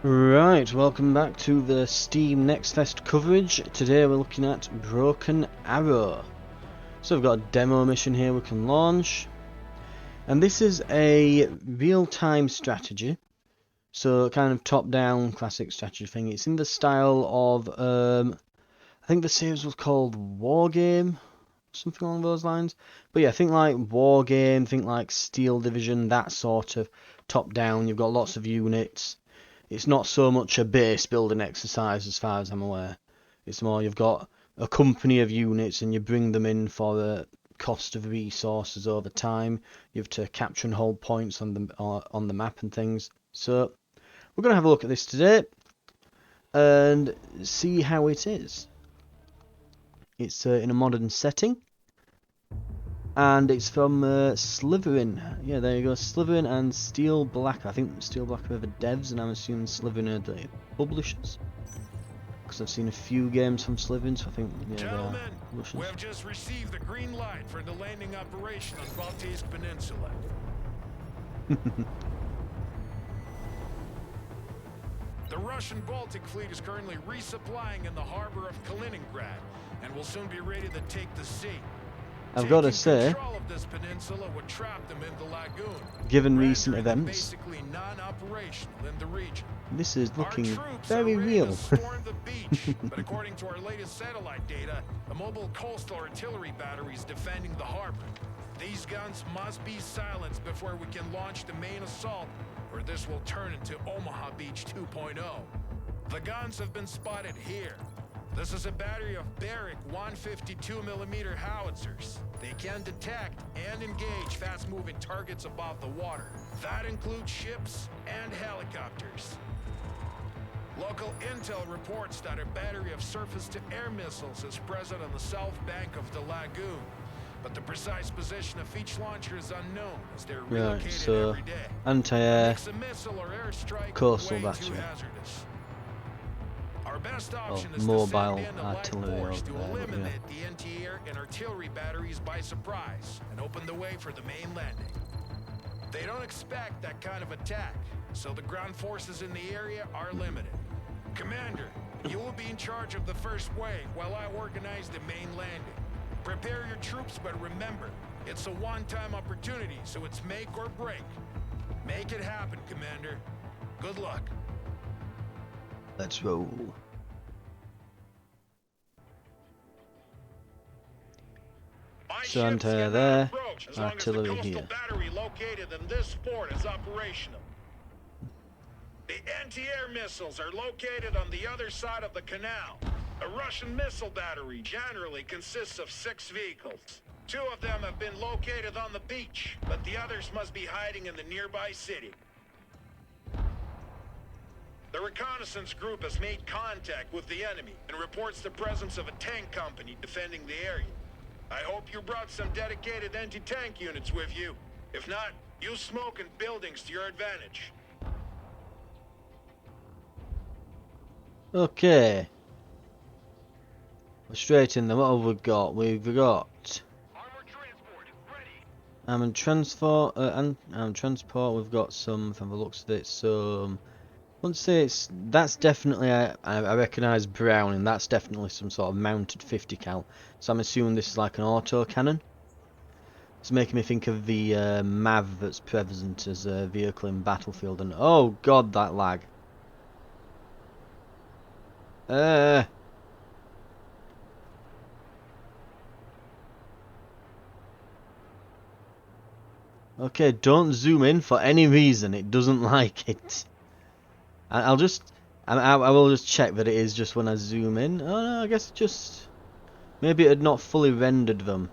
Right, welcome back to the Steam Next Fest coverage. Today we're looking at Broken Arrow. So we've got a demo mission here we can launch. And this is a real-time strategy. So kind of top-down classic strategy thing. It's in the style of, I think the series was called War Game, something along those lines. But yeah, think like War Game, think like Steel Division, that sort of top-down. You've got lots of units. It's not so much a base building exercise as far as I'm aware. It's more you've got a company of units and you bring them in for the cost of resources over time. You have to capture and hold points on the map and things. So we're going to have a look at this today and see how it is. It's in a modern setting. And it's from Slytherin. Yeah, there you go. Slytherin and Steel Black. I think Steel Black are the devs, and I'm assuming Slytherin are the publishers. Because I've seen a few games from Slytherin, so I think yeah, Gentlemen, they are publishers. we have just received the green light for the landing operation on Baltijsk Peninsula. The Russian Baltic fleet is currently resupplying in the harbor of Kaliningrad and will soon be ready to take the sea. I've got to say, control of this peninsula would trap them in the lagoon, given recent rendering them events, basically non-operational in the region. this is looking Our troops very are ready real. to storm the beach, but according to our latest satellite data, a mobile coastal artillery battery is defending the harbor. These guns must be silenced before we can launch the main assault, or this will turn into Omaha Beach 2.0. The guns have been spotted here. This is a battery of Barrick 152mm howitzers. They can detect and engage fast-moving targets above the water. That includes ships and helicopters. Local intel reports that a battery of surface-to-air missiles is present on the south bank of the lagoon, but the precise position of each launcher is unknown as they're relocated so every day. anti-air Makes a missile or airstrike coastal way battery. too hazardous. Our best or option is mobile to send in a light artillery force over to there, but yeah. eliminate the anti-air and artillery batteries by surprise and open the way for the main landing. They don't expect that kind of attack, so the ground forces in the area are limited. Commander, you will be in charge of the first wave while I organize the main landing. Prepare your troops, but remember, it's a one-time opportunity, so it's make or break. Make it happen, Commander. Good luck. Let's roll. So anti-air there, artillery here. Battery located in this port is operational. The anti-air missiles are located on the other side of the canal. A Russian missile battery generally consists of 6 vehicles. 2 of them have been located on the beach, but the others must be hiding in the nearby city. The reconnaissance group has made contact with the enemy and reports the presence of a tank company defending the area. I hope you brought some dedicated anti-tank units with you. If not, use smoke and buildings to your advantage. Okay. We're straight in there. What have we got? We've got Armored transport, ready. armored transport. Armored transport. We've got some, from the looks of it, some. I wouldn't say that's definitely I recognise Browning. That's definitely some sort of mounted 50 cal. So I'm assuming this is like an auto cannon. It's making me think of the MAV that's present as a vehicle in Battlefield. And oh god, that lag. Okay, don't zoom in for any reason. It doesn't like it. I will just check that it is just when I zoom in. Oh no, I guess it just maybe it had not fully rendered them,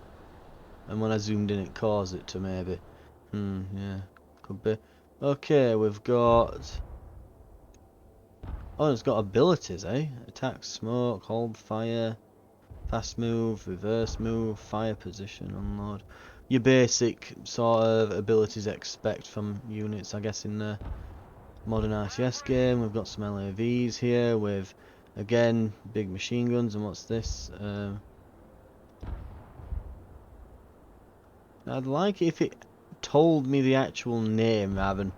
and when I zoomed in, it caused it to maybe. Yeah, could be. Okay, we've got. Oh, it's got abilities, eh? Attack, smoke, hold fire, fast move, reverse move, fire position, unload. Your basic sort of abilities expect from units, I guess, in the modern RTS game. We've got some LAVs here with, again, big machine guns. And what's this? I'd like it if it told me the actual name rather than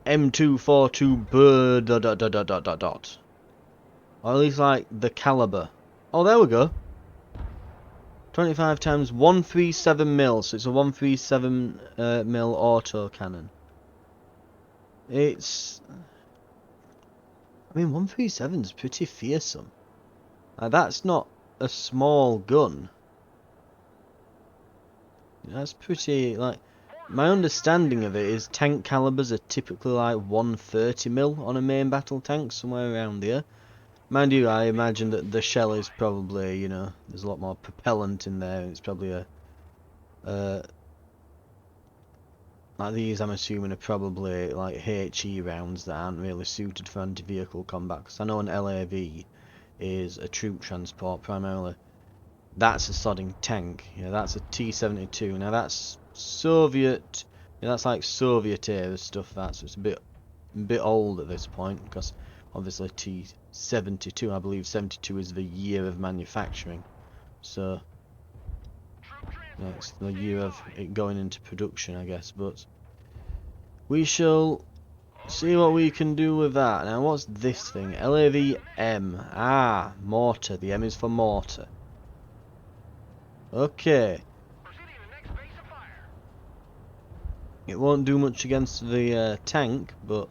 M242 bird dot dot dot dot dot dot dot. Or at least like the caliber. Oh, there we go. 25 times 137 mil, so it's a 137 mil auto cannon. It's, I mean, 137 is pretty fearsome. That's not a small gun. That's pretty, like, my understanding of it is tank calibers are typically like 130 mil on a main battle tank, somewhere around there. Mind you, I imagine that the shell is probably, you know, there's a lot more propellant in there. It's probably like these, I'm assuming, are probably like HE rounds that aren't really suited for anti-vehicle combat. Because I know an LAV is a troop transport primarily. That's a sodding tank. Yeah, that's a T-72. Now that's Soviet. Yeah, that's like Soviet era stuff. So it's a bit old at this point because obviously T-72. I believe 72 is the year of manufacturing. So yeah, it's the year of it going into production, I guess. But we shall see what we can do with that. Now, what's this thing? LAV-M. Ah, mortar. The M is for mortar. Okay. It won't do much against the tank, but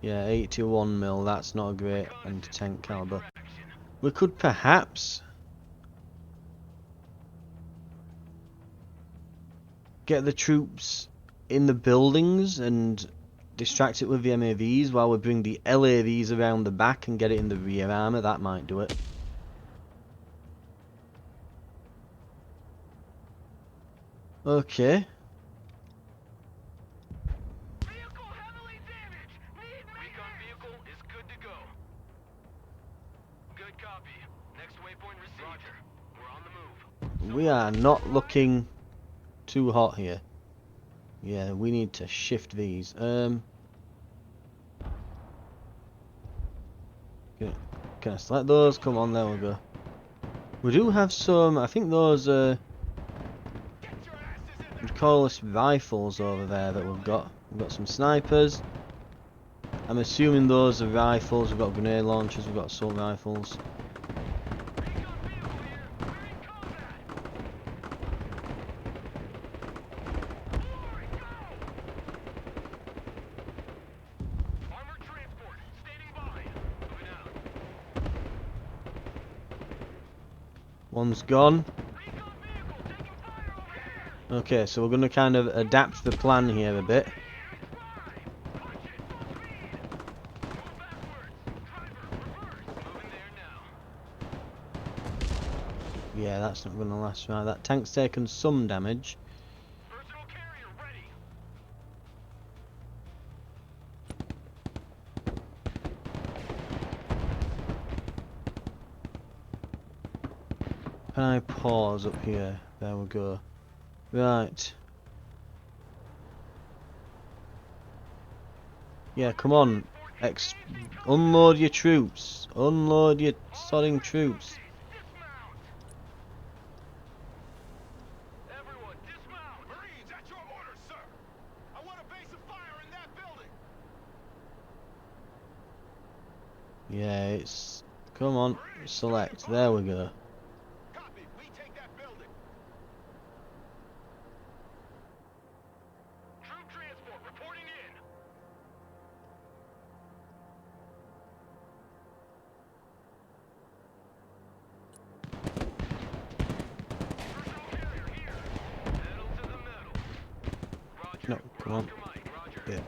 yeah, 81 mil. That's not a great anti-tank caliber. We could perhaps get the troops in the buildings and distract it with the MAVs while we bring the LAVs around the back and get it in the rear armor. That might do it. Okay. Vehicle heavily damaged. Recon vehicle is good to go. Good copy. Next waypoint received. Roger. We're on the move. We are not looking too hot here. Yeah, we need to shift these. Can I select those? Come on, there we go. We do have some, I think those we'd call us rifles over there that we've got. We've got some snipers. I'm assuming those are rifles. We've got grenade launchers, we've got assault rifles. One's gone. Okay, so we're going to kind of adapt the plan here a bit. Yeah, that's not going to last. Right, that tank's taken some damage. Can I pause up here? There we go. Right. Yeah, come on. Unload your troops. Unload your sodding troops. Everyone, dismount! Marines, at your orders, sir! I want a base of fire in that building! Yeah, it's... Come on. Select. There we go. Copy, we take that building! Troop transport reporting in! No, come on. Yeah.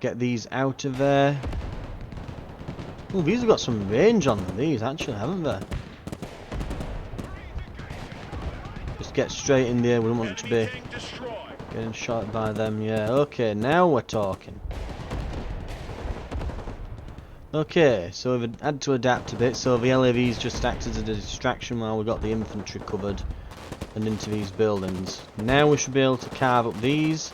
Get these out of there. Oh, these have got some range on them, these actually, haven't they? Just get straight in there, we don't want to be getting shot by them, yeah. Okay, now we're talking. Okay, so we've had to adapt a bit, so the LAVs just acted as a distraction while we got the infantry covered and into these buildings. Now we should be able to carve up these.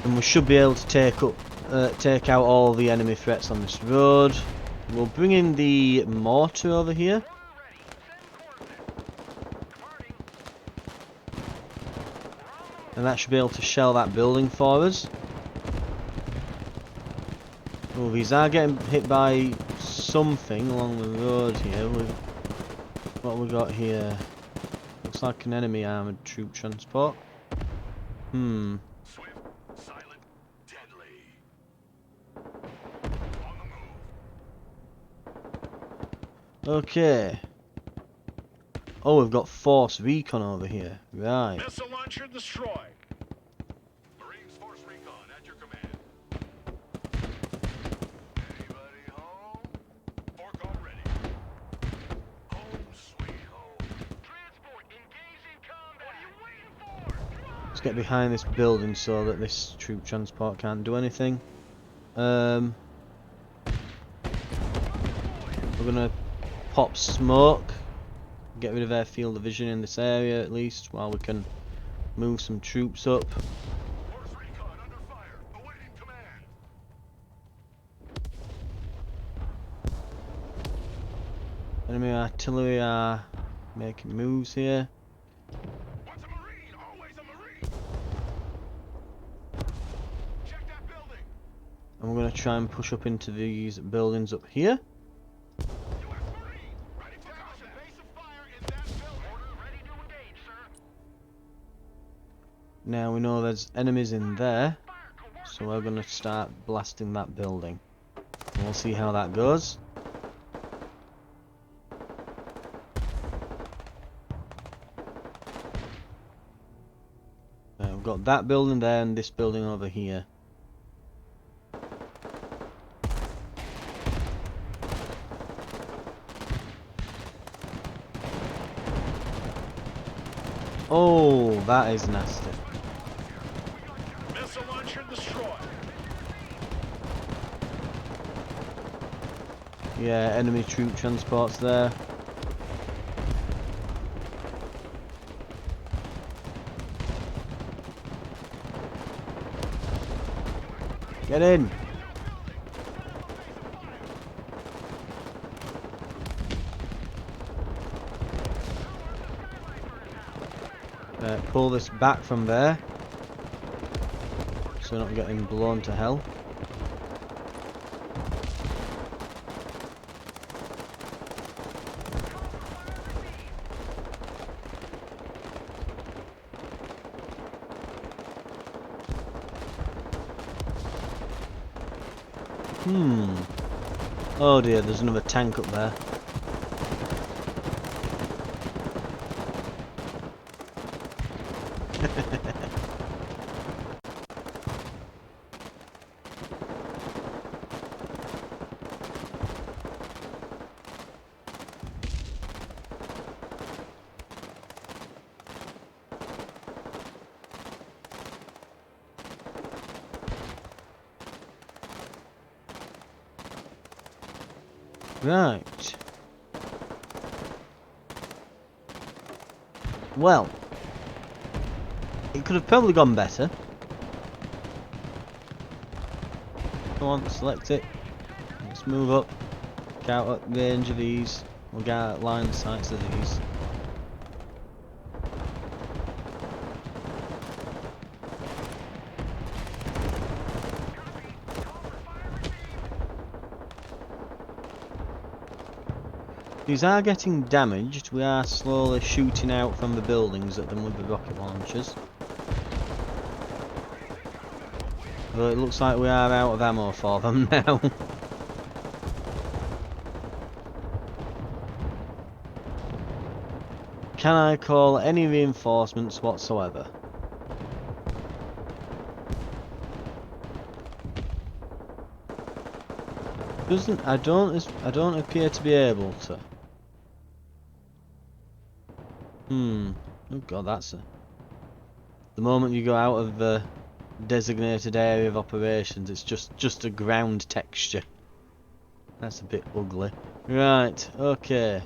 And we should be able to take up take out all the enemy threats on this road. We'll bring in the mortar over here. And that should be able to shell that building for us. Oh, these are getting hit by something along the road here. What have we got here? Looks like an enemy armoured troop transport. Swift, silent, deadly. On the move. Okay. Oh, we've got Force Recon over here. Right. Missile launcher destroyed. Marines Force Recon at your command. Anybody home? Fork ready. Home sweet home. Transport engaged in combat. What are you waiting for? Let's get behind this building so that this troop transport can't do anything. We're gonna pop smoke. Get rid of their field of vision in this area at least, while we can move some troops up. Force Recon under fire. Awaiting command. Enemy artillery are making moves here. Once a Marine, always a Marine. Check that building. And we're going to try and push up into these buildings up here. U.S. Marine, ready for combat. Base of fire in that building. Order ready to engage, sir. Now we know there's enemies in there, so we're going to start blasting that building. And we'll see how that goes. We've got that building there and this building over here. Oh, that is nasty. Missile launcher destroyed. Yeah, enemy troop transports there. Get in! Pull this back from there, so we're not getting blown to hell. Oh dear, there's another tank up there. Right. Well, it could have probably gone better. Come on, select it. Let's move up. Get out at range of these. We'll get out line of sights of these. These are getting damaged. We are slowly shooting out from the buildings at them with the rocket launchers. But it looks like we are out of ammo for them now. Can I call any reinforcements whatsoever? I don't appear to be able to. Oh god, that's the moment you go out of the designated area of operations, it's just a ground texture. That's a bit ugly. Right, okay.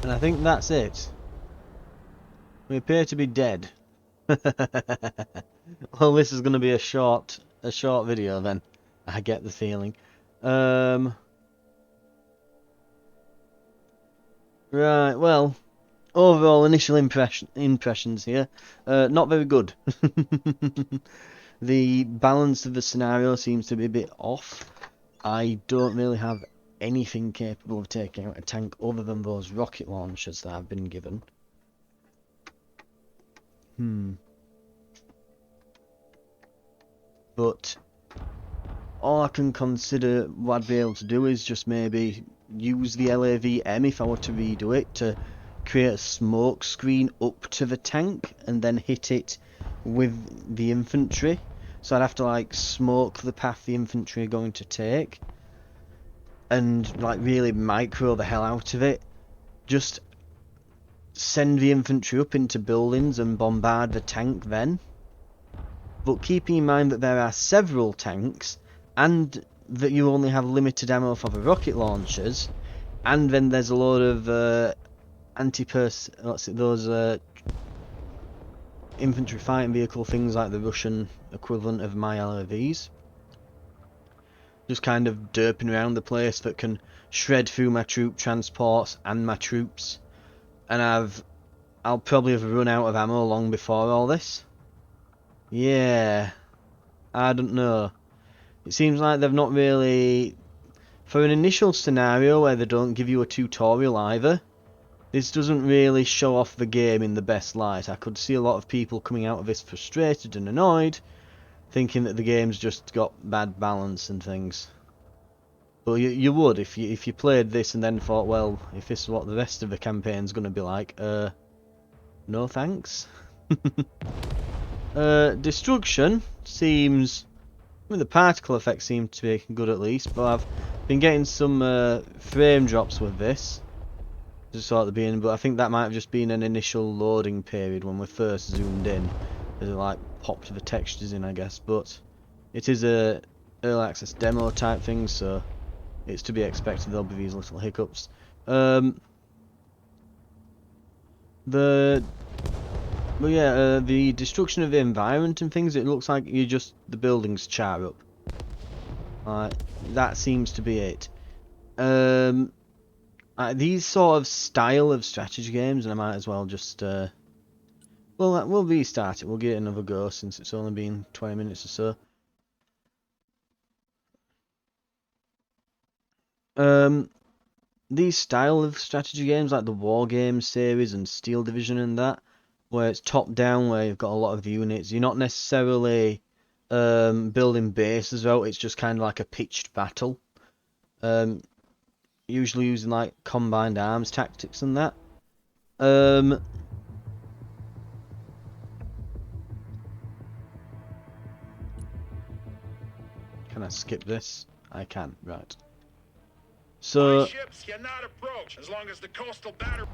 And I think that's it. We appear to be dead. Well, this is going to be a short video then. I get the feeling. Right, well, overall initial impressions here, not very good. The balance of the scenario seems to be a bit off. I don't really have anything capable of taking out a tank other than those rocket launchers that I've been given. But all I can consider what I'd be able to do is just maybe use the LAV-M if I were to redo it to create a smoke screen up to the tank and then hit it with the infantry. So I'd have to like smoke the path the infantry are going to take and like really micro the hell out of it. Just send the infantry up into buildings and bombard the tank then. But keeping in mind that there are several tanks and that you only have limited ammo for the rocket launchers, and then there's a lot of infantry fighting vehicle things like the Russian equivalent of my LRVs, just kind of derping around the place that can shred through my troop transports and my troops, and I'll probably have run out of ammo long before all this. Yeah, I don't know. It seems like they've not really, for an initial scenario where they don't give you a tutorial either, this doesn't really show off the game in the best light. I could see a lot of people coming out of this frustrated and annoyed, thinking that the game's just got bad balance and things. But you would if you played this and then thought, well, if this is what the rest of the campaign's going to be like, no thanks. Destruction seems, I mean, the particle effects seem to be good at least, but I've been getting some frame drops with this. Just at the beginning, but I think that might have just been an initial loading period when we first zoomed in, as it like popped the textures in, I guess. But it is a early access demo type thing, so it's to be expected there'll be these little hiccups. The destruction of the environment and things, it looks like the buildings char up. That seems to be it. These sort of style of strategy games, and I might as well just we'll restart it. We'll give it another go since it's only been 20 minutes or so. These style of strategy games, like the War Games series and Steel Division and that, where it's top down, where you've got a lot of units, you're not necessarily building bases out. It's just kind of like a pitched battle. Usually using like combined arms tactics and that. Can I skip this? I can, right. So My ships cannot approach as long as the coastal battery.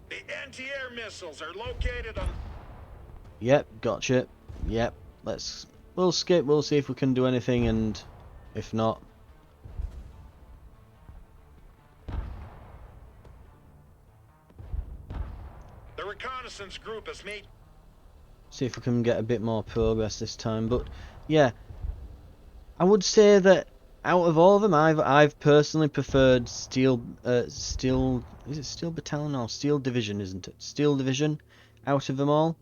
The anti-air missiles are located on. yep, gotcha. Yep, we'll skip, we'll see if we can do anything, and if not, The reconnaissance group has made. see if we can get a bit more progress this time. But yeah, I would say that out of all of them, I've personally preferred Steel is it Steel Battalion or Steel Division, isn't it? Steel Division out of them all.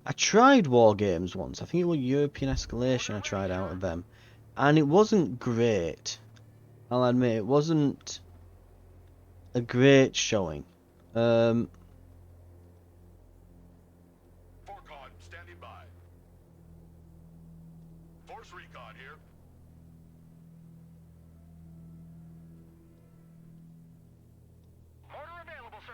I tried War Games once. I think it was European Escalation I tried out of them, and it wasn't great. I'll admit it wasn't a great showing. Forcon standing by. Force recon here. Order available, sir.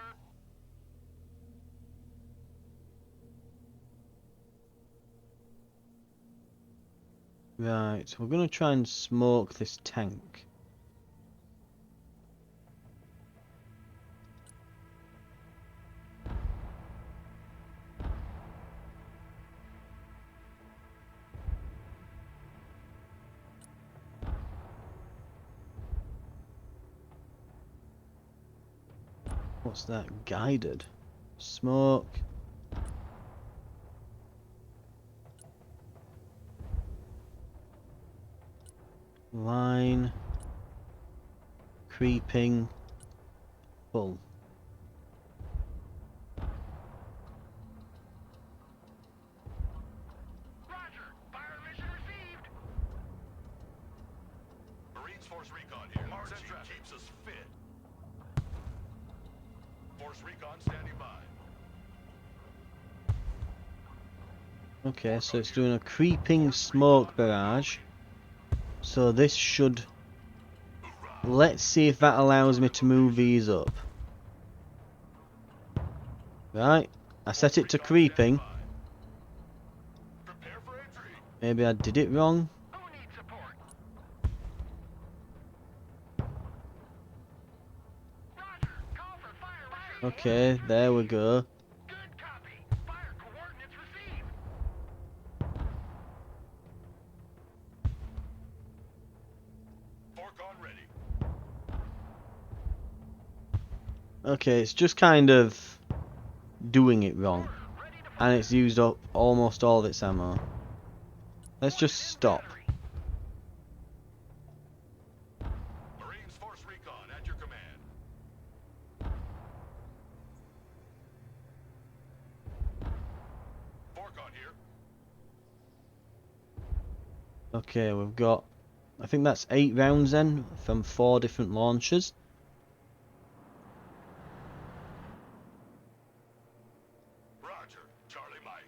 Right, we're gonna try and smoke this tank. What's that? Guided. Smoke. Line. Creeping. Pull. Roger. Fire mission received. Marines Force Recon here. Marching keeps us fit. Force Recon standing by. Okay, so it's doing a creeping smoke barrage. So this should... Let's see if that allows me to move these up. Right, I set it to creeping. Prepare for entry. Maybe I did it wrong. Who needs support? Roger. Call for fire mission. Okay, there we go. Good copy. Fire coordinates received. Forcon ready. Okay, it's just kind of doing it wrong. And it's used up almost all of its ammo. Let's just stop. Marines Force Recon at your command. Forcon here. Okay, we've got... I think that's 8 rounds then, from 4 different launchers. Roger. Charlie Mike.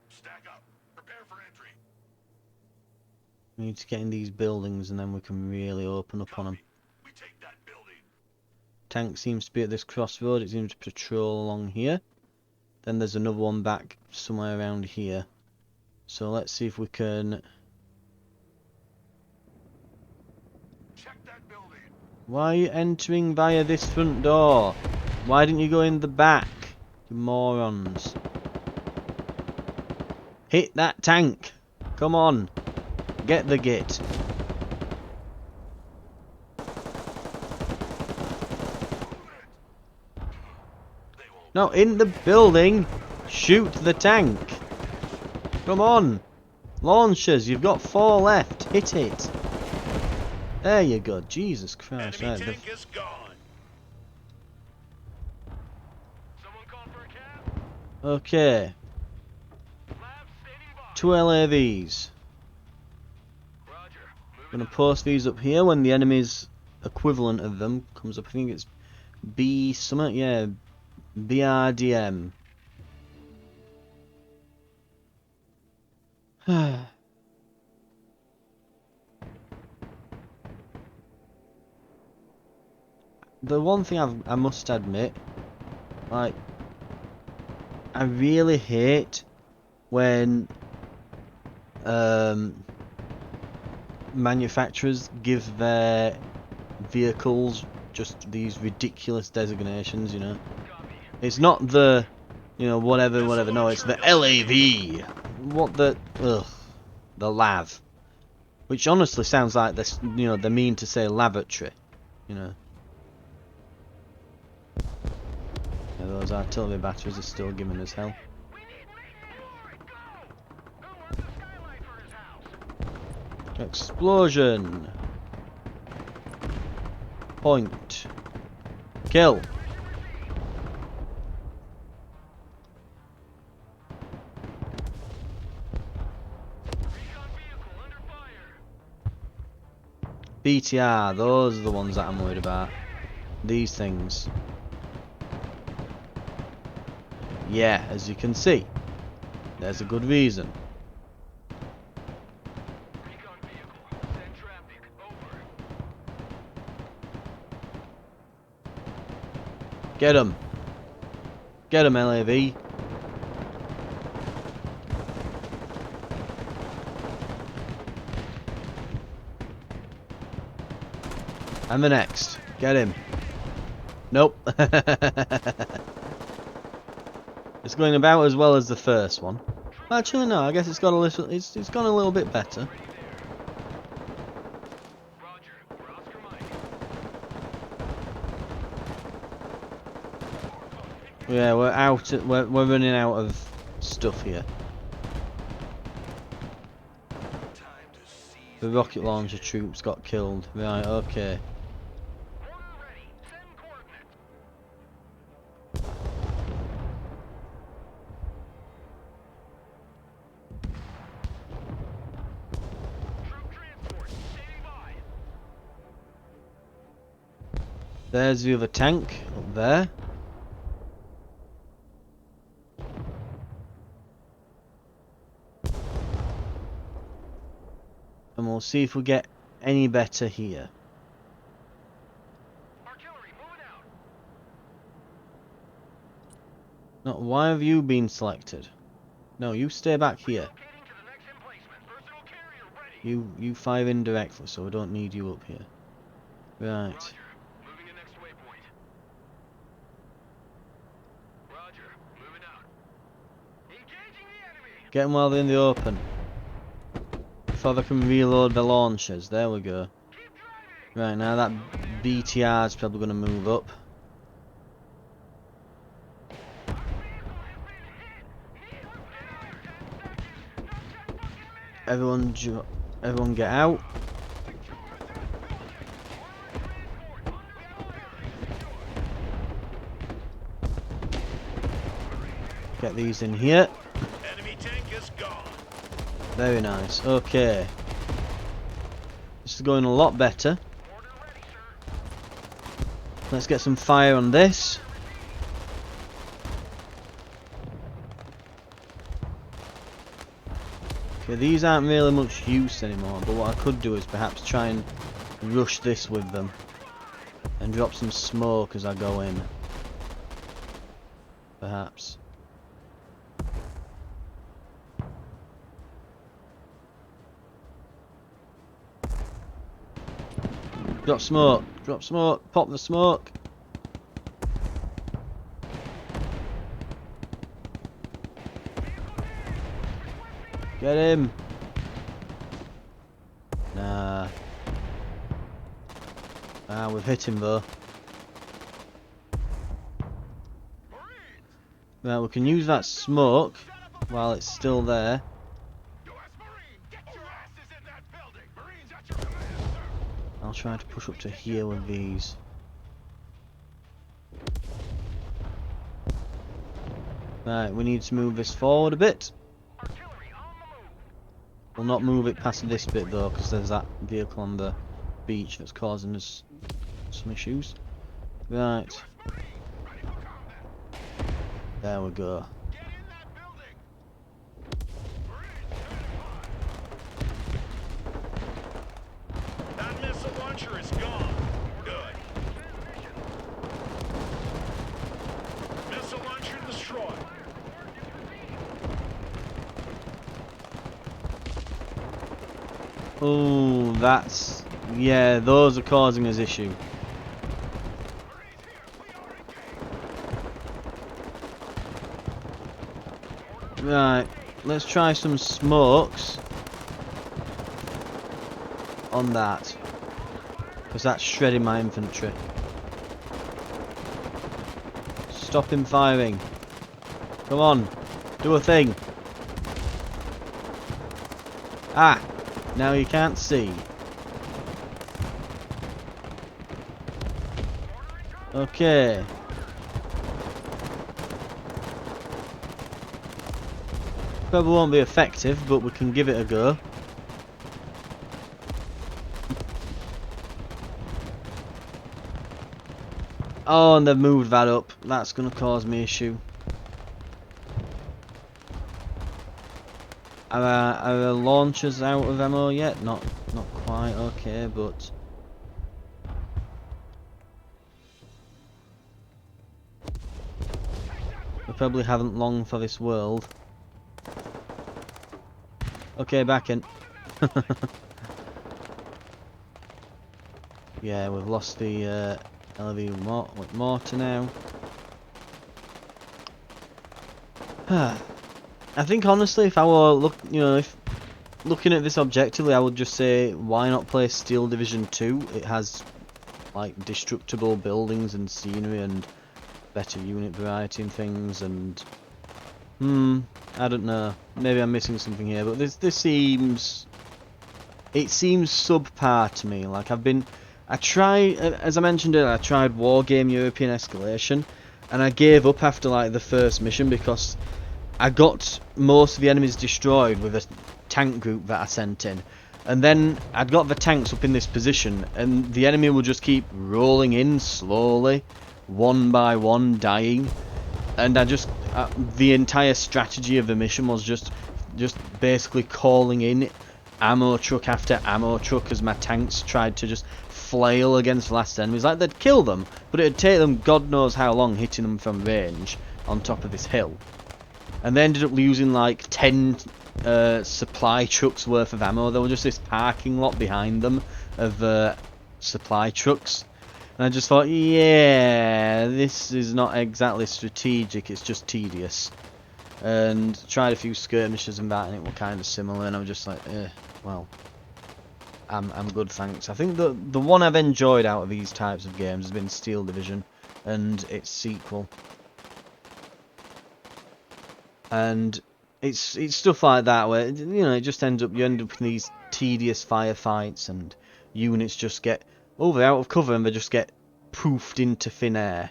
Stack up. Prepare for entry. We need to get in these buildings and then we can really open up on them. Copy. We take that building. Tank seems to be at this crossroad, it seems to patrol along here. Then there's another one back somewhere around here. So let's see if we can... Check that building. Why are you entering via this front door? Why didn't you go in the back? You morons. Hit that tank! Come on! Get the git. No, in the building! Shoot the tank! Come on! Launchers, you've got 4 left. Hit it. There you go. Jesus Christ. Enemy Right, tank is gone. Someone call for a cab? okay. Lab standing by. 2 LAVs. Roger. I'm going to post these up here when the enemy's equivalent of them comes up. I think it's B summit. Yeah. BRDM. The one thing I must admit, like, I really hate when manufacturers give their vehicles just these ridiculous designations, you know. It's not the, you know, whatever, no, it's the LAV. What the, ugh, the LAV. Which honestly sounds like this, you know, they mean to say lavatory, you know. Yeah, those artillery batteries are still giving us hell. We need more. Go. Who wants a skylight for his house? Explosion. Point. Kill. Recon vehicle under fire. BTR, those are the ones that I'm worried about. These things. Yeah, as you can see, there's a good reason. Recon vehicle. Send traffic. Over. Get him. Get him, LAV. And the next. Get him. Nope. It's going about as well as the first one. Actually, no. I guess it's got a little. It's gone a little bit better. Roger. We're Oscar Mike. Yeah, we're out. We're running out of stuff here. Time to seize The rocket launcher troops got killed. Right. Okay. Order ready. Send coordinates. Troop transport standing by. There's the other tank up there. And we'll see if we get any better here. Artillery moving out. No, why have you been selected? No, you stay back here. Locating to the next emplacement. Personal carrier ready. You fire indirectly, so we don't need you up here. Right. Roger. Moving to next waypoint. Roger. Moving out. Engaging the enemy. Get them while they're in the open. Before they can reload the launchers. There we go. Keep driving. Right, now that BTR is probably going to move up. Our vehicle has been hit. Need help in under 10 seconds. No time fucking minutes. Everyone get out. Get these in here. Enemy tank is gone. Very nice. Okay. This is going a lot better. Order ready, sir. Let's get some fire on this. Okay, these aren't really much use anymore, but what I could do is perhaps try and rush this with them. And drop some smoke as I go in. Perhaps. Drop smoke, drop smoke, pop the smoke. Get him. Nah. Ah, we've hit him though. Right, we can use that smoke while it's still there. U.S. Marine, get your asses in that building. Marines at your command, sir. I'll try to push up to here with these. Right, we need to move this forward a bit. Artillery on the move. We'll not move it past this bit though, because there's that vehicle on the beach that's causing us some issues. Right, Marine, ready for combat. there we go. Get in that building. Marines, that missile launcher is gone. Good. Missile launcher destroyed. Oh, that's... yeah, those are causing us issue. Marines here. We are engaged. Right, let's try some smokes on that, because that's shredding my infantry. Stop him firing. Come on, do a thing. Ah, now you can't see. Okay. Probably won't be effective, but we can give it a go. Oh, and they've moved that up. That's going to cause me issue. Are our launchers out of ammo yet? Not quite. Okay, but we probably haven't long for this world. Okay, back in. Yeah, we've lost the LV mortar now. I think honestly, if I were if looking at this objectively, I would just say, why not play Steel Division 2? It has like destructible buildings and scenery and better unit variety and things, and I don't know. Maybe I'm missing something here, but this seems, it seems subpar to me. Like I tried, as I mentioned earlier, I tried Wargame European Escalation, and I gave up after like the first mission because I got most of the enemies destroyed with a tank group that I sent in. And then I'd got the tanks up in this position, and the enemy would just keep rolling in slowly, one by one, dying. And I just, the entire strategy of the mission was just basically calling in ammo truck after ammo truck as my tanks tried to just flail against the last enemies. Like, they'd kill them, but it'd take them God knows how long hitting them from range on top of this hill. And they ended up losing like 10 supply trucks worth of ammo. There was just this parking lot behind them of supply trucks. And I just thought, yeah, this is not exactly strategic, it's just tedious. And tried a few skirmishes and that, and it were kind of similar, and I was just like, well, I'm good, thanks. I think the one I've enjoyed out of these types of games has been Steel Division and its sequel. And it's stuff like that where, you know, it just ends up, you end up in these tedious firefights, and units just get they're out of cover and they just get poofed into thin air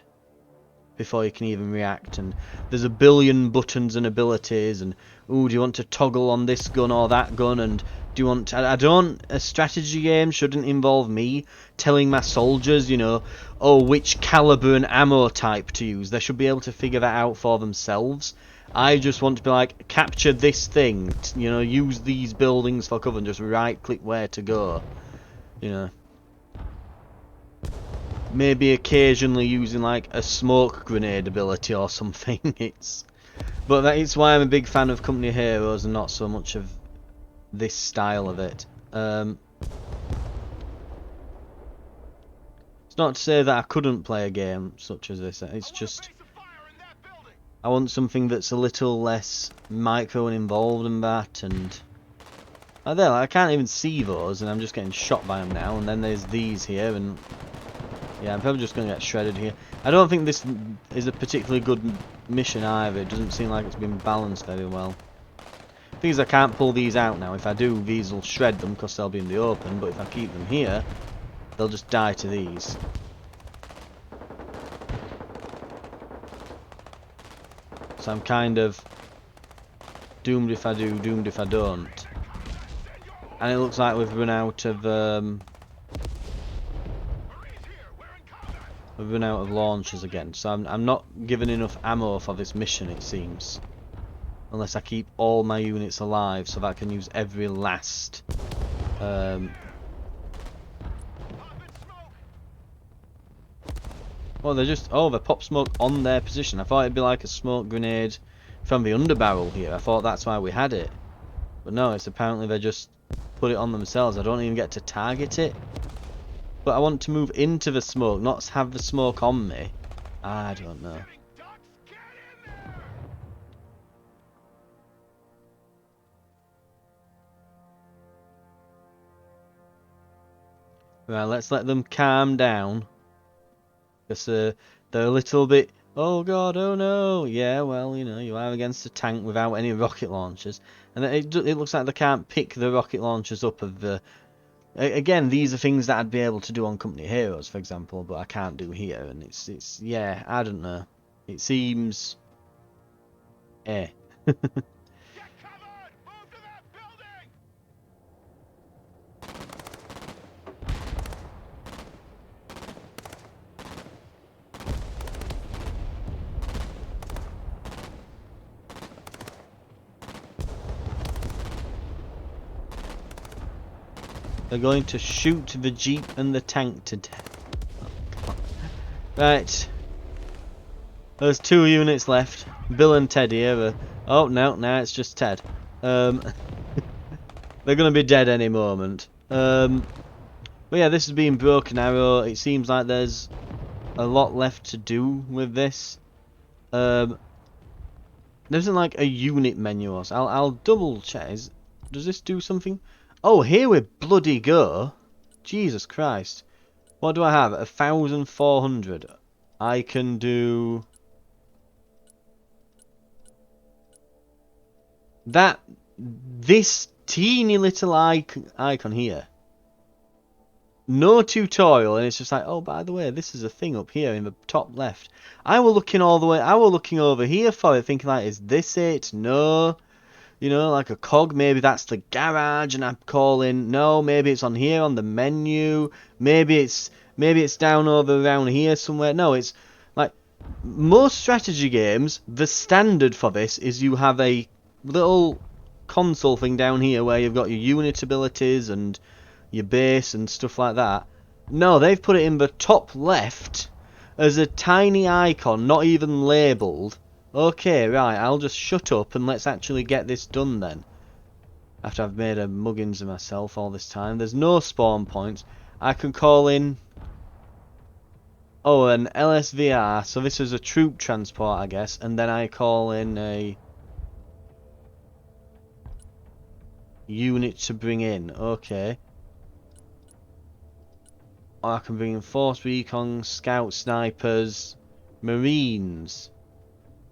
before you can even react. And there's a billion buttons and abilities, and do you want to toggle on this gun or that gun, and do you want a strategy game shouldn't involve me telling my soldiers, you know, which caliber and ammo type to use. They should be able to figure that out for themselves. I just want to be like, capture this thing, you know, use these buildings for cover, and just right click where to go, you know. Maybe occasionally using like a smoke grenade ability or something. But it's why I'm a big fan of Company Heroes and not so much of this style of it. It's not to say that I couldn't play a game such as this. It's just I want something that's a little less micro and involved in that. And I can't even see those, and I'm just getting shot by them now. And then there's these here, and yeah, I'm probably just going to get shredded here. I don't think this is a particularly good mission either. It doesn't seem like it's been balanced very well. The thing is, I can't pull these out now. If I do, these will shred them because they'll be in the open. But if I keep them here, they'll just die to these. So I'm kind of doomed if I do, doomed if I don't. And it looks like we've run out of launchers again, so I'm not given enough ammo for this mission, it seems. Unless I keep all my units alive so that I can use every last they pop smoke on their position. I thought it'd be like a smoke grenade from the underbarrel here. I thought that's why we had it. But no, it's apparently they just put it on themselves. I don't even get to target it. But I want to move into the smoke, not have the smoke on me. I don't know. Right, let's let them calm down. Because they're a little bit, oh god, oh no. Yeah, well, you know, you are against a tank without any rocket launchers. And it looks like they can't pick the rocket launchers up of the... Again, these are things that I'd be able to do on Company Heroes, for example, but I can't do here. And it's yeah, I don't know. It seems... Get covered! Move to that building! They're going to shoot the jeep and the tank to death. Oh, right. There's 2 units left. Bill and Ted here. Oh, no, now it's just Ted. They're going to be dead any moment. But yeah, this has been Broken Arrow. It seems like there's a lot left to do with this. There isn't like a unit menu or so. I'll double check. Does this do something? Oh, here we bloody go. Jesus Christ. What do I have? 1,400. I can do that. This teeny little icon here. No tutorial, and it's just like, oh, by the way, this is a thing up here in the top left. I were looking all the way. I were looking over here for it, thinking like, is this it? No. You know, like a cog, maybe that's the garage, and I'm calling, no, maybe it's on here on the menu, maybe it's down over around here somewhere. No, it's like most strategy games, the standard for this is you have a little console thing down here where you've got your unit abilities and your base and stuff like that. No, they've put it in the top left as a tiny icon, not even labelled. Okay, right, I'll just shut up and let's actually get this done then. After I've made a muggins of myself all this time. There's no spawn points. I can call in... Oh, an LSVR. So this is a troop transport, I guess. And then I call in a... unit to bring in. Okay. Or I can bring in force recon, scout snipers, marines.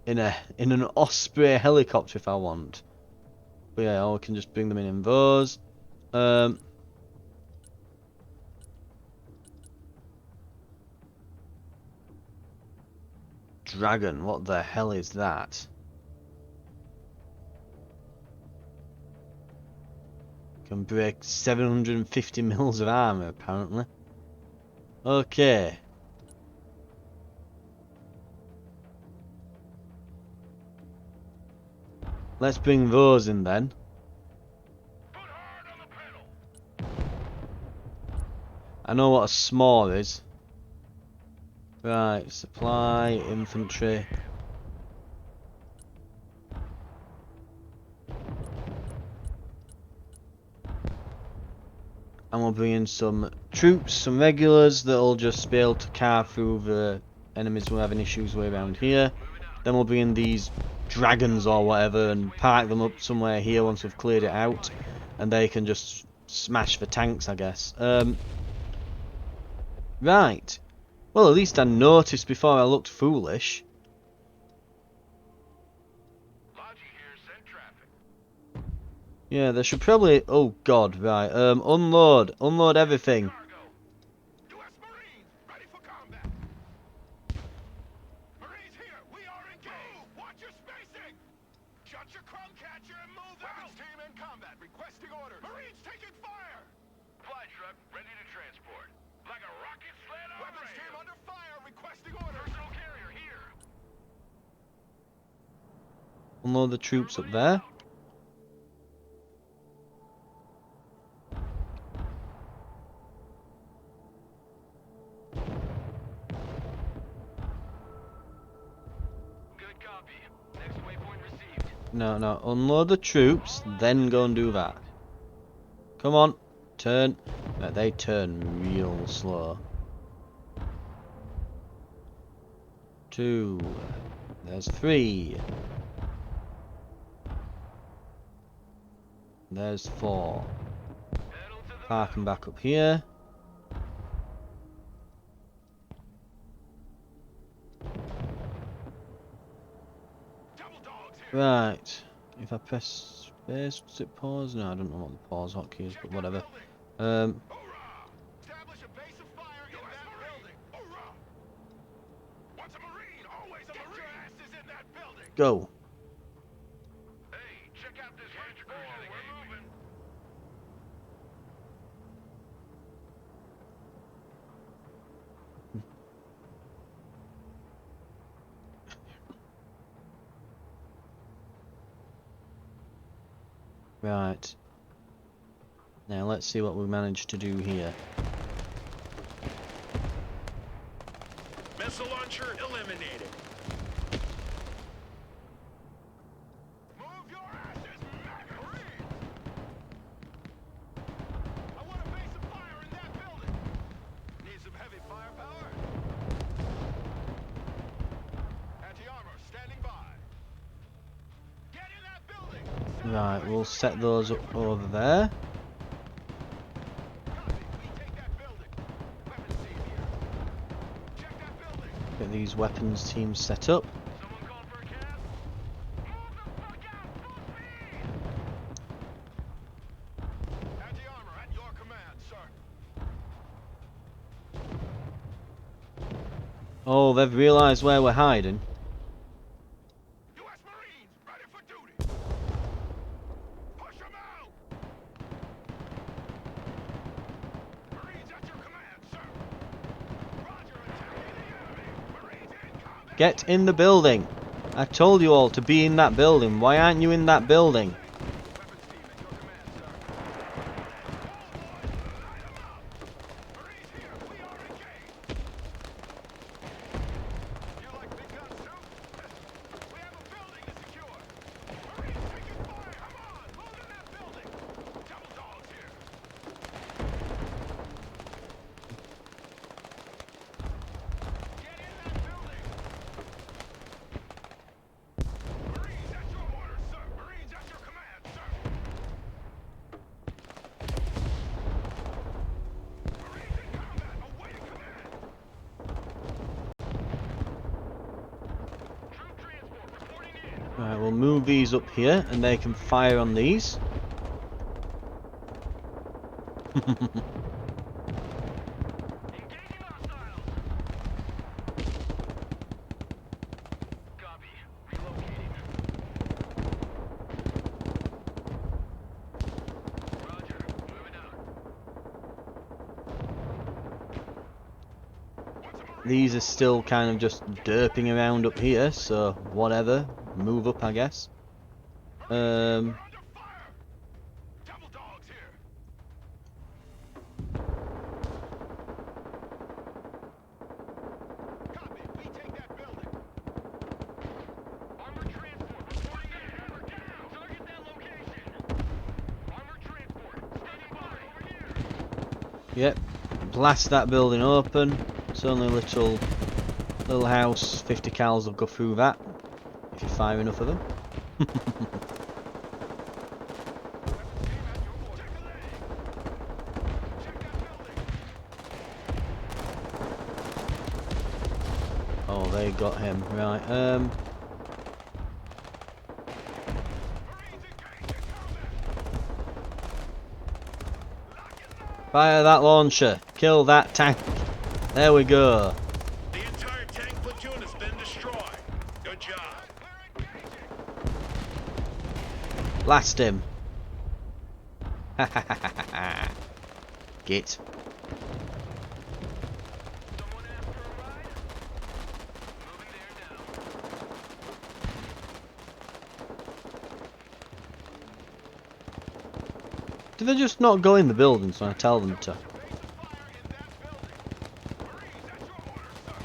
In an Osprey helicopter if I want. But yeah, or we can just bring them in those. Dragon, what the hell is that? Can break 750 mils of armor apparently. Okay. Let's bring those in then. Put hard on the pedal. I know what a small is. Right, supply, infantry. And we'll bring in some troops, some regulars that'll just be able to carve through the enemies we're having issues with around here. Then we'll bring in these dragons or whatever and park them up somewhere here once we've cleared it out. And they can just smash the tanks, I guess. Right. Well, at least I noticed before I looked foolish. Logi here, send traffic. Yeah, there should probably... Oh, God, right. Unload everything. Cargo. U.S. Marines, ready for combat. Marines here, we are engaged. Watch your spacing. Shut your crumb catcher and move out. Weapons team in combat, requesting orders. Marines taking fire. Fly truck, ready to transport. Like a rocket sled on Weapons team under fire, requesting orders. Personal carrier here. Unload the troops up there. Good copy. Next waypoint received. No, unload the troops, then go and do that. Come on, turn. Right, they turn real slow. 2. There's 3. There's 4. Pedal to the Park them back up here. double dogs here. Right. If I press space, does it pause? No, I don't know what the pause hotkey is, but whatever. Hoorah! Establish a base of fire in that building. Hoorah! Once a Marine, always a Marine. Get your asses in that building. Go. Hey, check out this ranch excursion they gave me. Right. Now let's see what we managed to do here. Missile launcher eliminated. Move your asses, Marine! I want a base of fire in that building. Need some heavy firepower? Anti-armor standing by. Get in that building! Right, we'll set those up over there. Copy. We take that building. Weapons team here. Check that building. Get these weapons teams set up. Someone call for a cab? Move the fuck out! Full speed! Anti-armor at your command, sir. Oh, they've realised where we're hiding. U.S. Marines, ready for duty. Push them out! Marines at your command, sir. Roger, attacking the enemy. Marines in combat. Get in the building. I told you all to be in that building. Why aren't you in that building? Weapons team at your command, sir. Light 'em up! Marines here, we are engaged. You like big guns too? We have a building to secure. Marines taking fire! Come on, move in that building. Double dogs here. Get in that building. Marines at your orders, sir. Marines at your command, sir. Marines in combat, awaiting command. Troop transport reporting in. Right, we'll move these up here and they can fire on these. Engaging hostiles. Copy. Relocating. Roger. Moving out. What's a Marine? These are still kind of just derping around up here, so whatever. Move up, I guess. We're under fire. Double dogs here. Copy. We take that building. Armored transport reporting in. Hammer down. Target that location. Armored transport standing by. Over here. Yep. Blast that building open. It's only a little house. 50 cals will go through that if you fire enough of them. Weapons team at your order. Check a leg. Check that building. Oh, they got him. Right. Marines engaged in combat. Lock and load. Fire that launcher. Kill that tank. There we go. The entire tank platoon has been destroyed. Good job. We're engaging. Blast him. Git. Someone asked for a ride? Moving there now. Do they just not go in the buildings when I tell them to? Base of fire in that building. Marines at your orders, sir.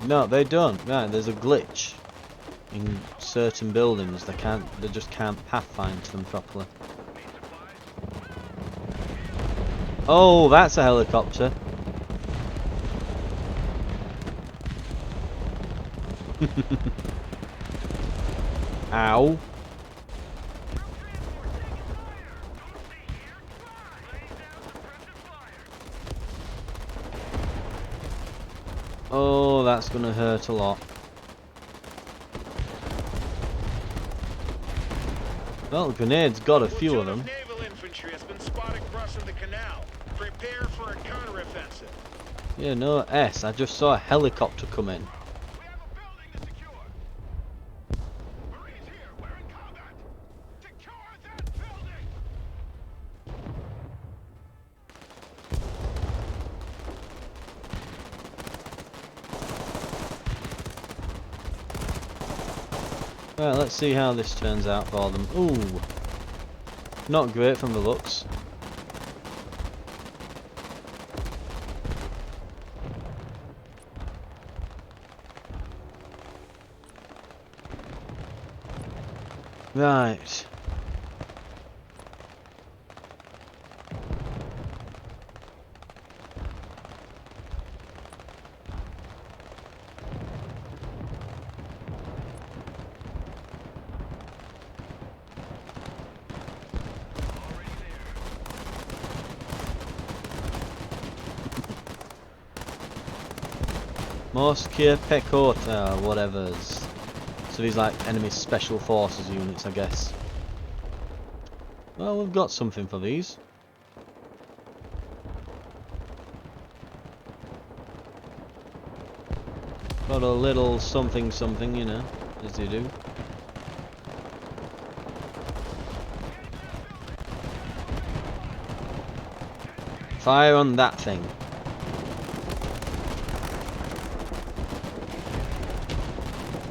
No, they don't. Right, there's a glitch in certain buildings. They just can't pathfind to them properly. Need supplies? Oh, that's a helicopter. Ow. Troop transport taking fire. Don't stay here. Fly. Laying down suppressive fire. Oh, that's gonna hurt a lot. Well, grenades got a few of them. Naval infantry has been spotted crossing the canal. Prepare for a counteroffensive. Yeah, no S. I just saw a helicopter come in. We have a building to secure. Marines here. We're in combat. Secure that building. Right, let's see how this turns out for them. Ooh. Not great from the looks. Right. Morskia Pechota, whatever's. So these like enemy special forces units, I guess. Well, we've got something for these. Got a little something something, you know, as you do. Fire on that thing.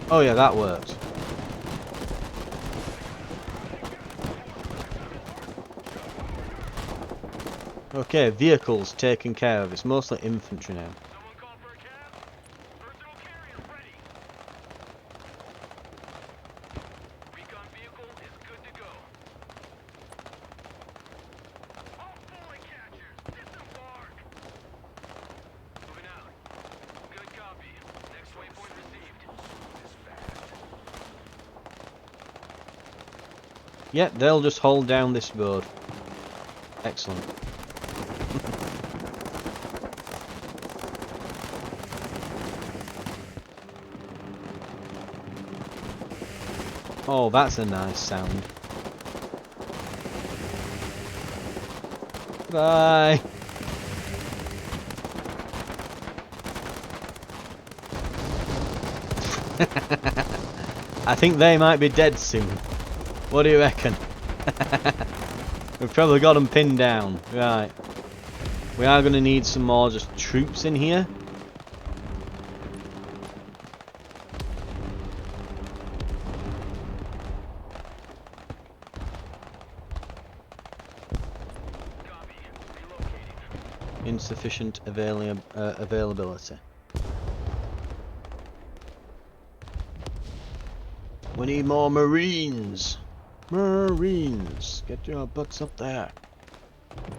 Oh yeah, that worked. Okay, vehicles taken care of. It's mostly infantry now. Someone call for a cab? Personal carrier ready. Recon vehicle is good to go. All fully catchers, disembark. Moving out. Good copy. Next waypoint received. Yep, they'll just hold down this road. Excellent. Oh, that's a nice sound. Bye. I think they might be dead soon. What do you reckon? We've probably got them pinned down. Right. We are going to need some more just troops in here. Insufficient availability. We need more Marines. Marines, get your butts up there.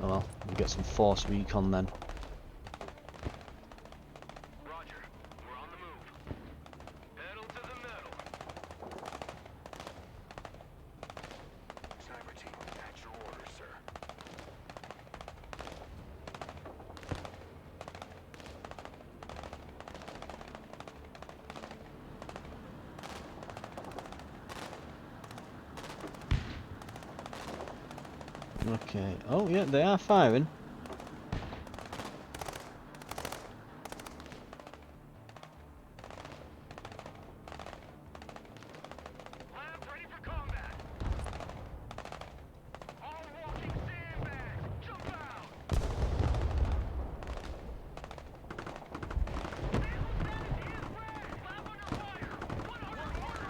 Oh well, we'll get some force recon then. Roger. We're on the move. Pedal to the metal. Sniper team, at your orders, sir. Okay. Oh yeah, they are firing. Labs ready for combat. All walking sandbags. Jump out. Lab under fire. One order.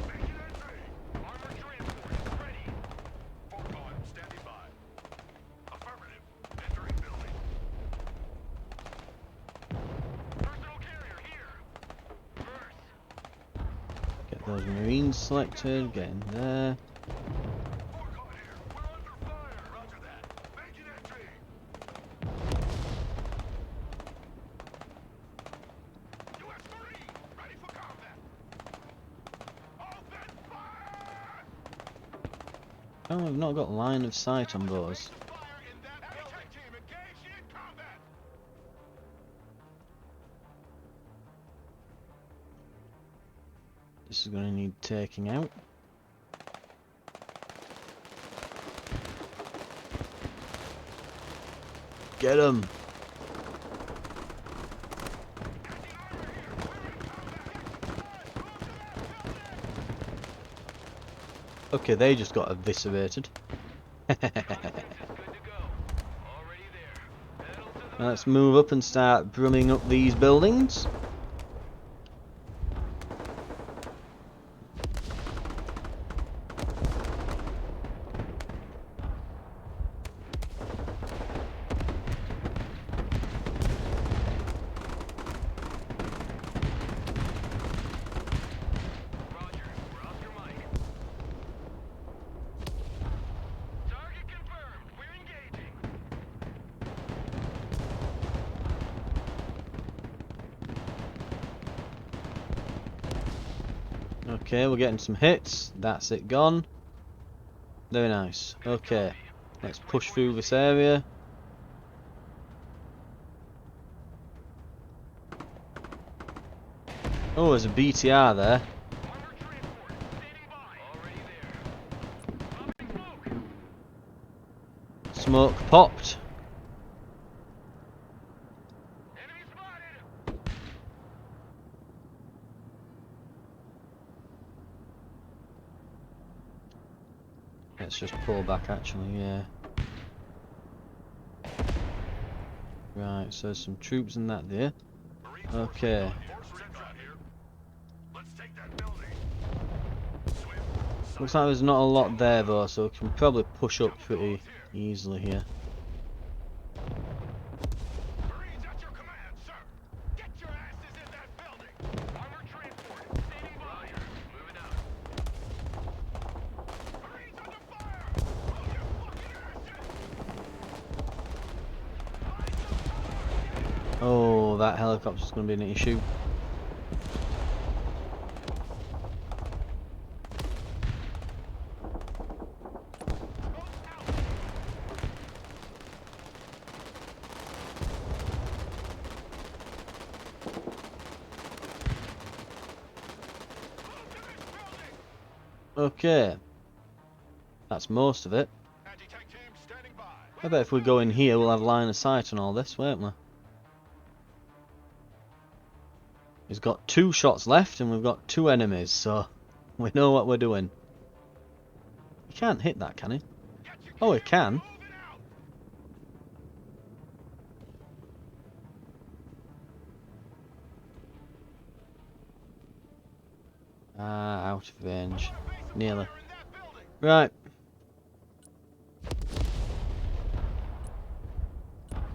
Making entry. Armored transport is ready. Forecon, standing by. Affirmative. Entering building. Personal carrier here. First. Get those Marines selected. Get in there. Forecon here. We're under fire. Roger that. Making entry. U.S. Marine, ready for combat. Open fire! Oh, we've not got line of sight on those. Fire in that building. Team engaged in combat. This is going to need taking out. Get them. Okay, they just got eviscerated. Good to go. Already there. Pedal to the Let's move up and start brumming up these buildings. Roger. We're Oscar Mike. Target confirmed. We're engaging. Okay, we're getting some hits. That's it gone. Very nice. Okay, let's push through this area. Oh, there's a BTR there. Armored transport, standing by. Already there. Dropping smoke. Smoke popped. Enemy spotted. Let's just pull back actually, yeah. Right, so there's some troops in that there. Okay. Let's take that building. Looks like there's not a lot there though, so we can probably push up pretty easily here. Marines at your command, sir. Get your asses in that building. Armored transport, standing by. Moving out. Marines under fire. Move your fucking asses. Oh, that helicopter's going to be an issue. Okay. That's most of it. Anti-tank team standing by. I bet if we go in here we'll have line of sight on all this, won't we? He's got 2 shots left and we've got 2 enemies, so we know what we're doing. He can't hit that, can he? Oh, he can. Moving out. Ah, out of range. Nearly. Fire in that building. Right.